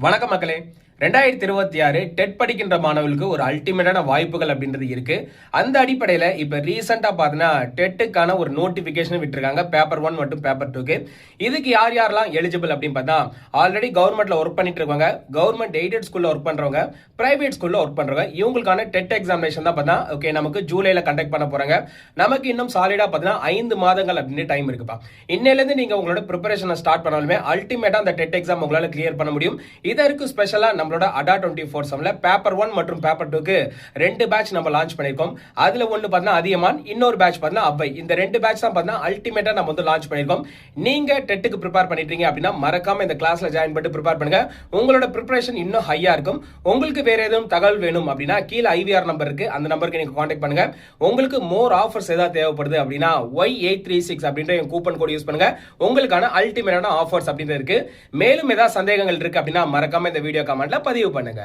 வணக்கம் மக்களே. 2026 டெட் படிக்கின்ற மாணவர்களுக்கு ஒரு அல்டிமேட்டான வாய்ப்புகள் அப்படின்றது இருக்கு. அந்த அடிப்படையில் இப்போ ரீசெண்டாக பார்த்தீங்கன்னா டெட்டுக்கான ஒரு நோட்டிஃபிகேஷன் விட்டுருக்காங்க பேப்பர் 1 மற்றும் பேப்பர் 2க்கு. இதுக்கு யார் யாரெல்லாம் எலிஜிபிள் அப்படின்னு பார்த்தா ஆல்ரெடி கவர்மெண்ட்ல ஒர்க் பண்ணிட்டு இருக்கவங்க, கவர்மெண்ட் எய்டட் ஸ்கூல்ல ஒர்க் பண்றவங்க, பிரைவேட் ஸ்கூல்ல ஒர்க் பண்றவங்க, இவங்களுக்கான டெட் எக்ஸாமினேஷன் தான் பார்த்தா ஓகே நமக்கு ஜூலைல கண்டக்ட் பண்ண போறாங்க. நமக்கு இன்னும் சாலிடா பார்த்தீங்கன்னா 5 மாதங்கள் அப்படின்னு டைம் இருக்குப்பா. இன்னையிலேருந்து நீங்க உங்களோட ப்ரிப்பரேஷனை ஸ்டார்ட் பண்ணாலுமே அல்டிமேட்டா அந்த டெட் எக்ஸாம் உங்களால கிளியர் பண்ண முடியும். இதற்கு ஸ்பெஷலா நம்மளோட அடா 24/7 பேப்பர் 1 மற்றும் பேப்பர் 2க்கு 2 பேட்ச் நம்ம லான்ச் பண்ணிருக்கோம். அதுல ஒன்னு பார்த்தா அதியமான், இன்னொரு பேட்ச் பார்த்தா அவ்வை. இந்த 2 பேட்ச் தான் பார்த்தா அல்டிமேட்டா நம்ம வந்து லான்ச் பண்ணிருக்கோம். நீங்க டெட்டுக்கு ப்ரிப்பேர் பண்ணிட்டீங்க அப்படின்னா மறக்காம இந்த கிளாஸ்ல ஜாயின் பண்ணி ப்ரிப்பேர் பண்ணுங்க. உங்களோட ப்ரிப்பரேஷன் இன்னும் ஹையா இருக்கும். உங்களுக்கு வேற எதுவும் தகவல் வேணும் அப்படின்னா கீழே ஐவிஆர் நம்பர் இருக்கு, அந்த நம்பருக்கு நீங்க கான்டாக்ட் பண்ணுங்க. உங்களுக்கு மோர் ஆஃபர்ஸ் ஏதாவது தேவைப்படுது அப்படின்னா Y836 அப்படின்ற கூப்பன் கோட் யூஸ் பண்ணுங்க. உங்களுக்கான அல்டிமேட்டான ஆஃபர்ஸ் அப்படின்றது இருக்கு. மேலும் ஏதாவது சந்தேகங்கள் இருக்கு அப்படின்னா மறக்காம இந்த வீடியோ கமெண்ட்ல பதிவு பண்ணுங்க.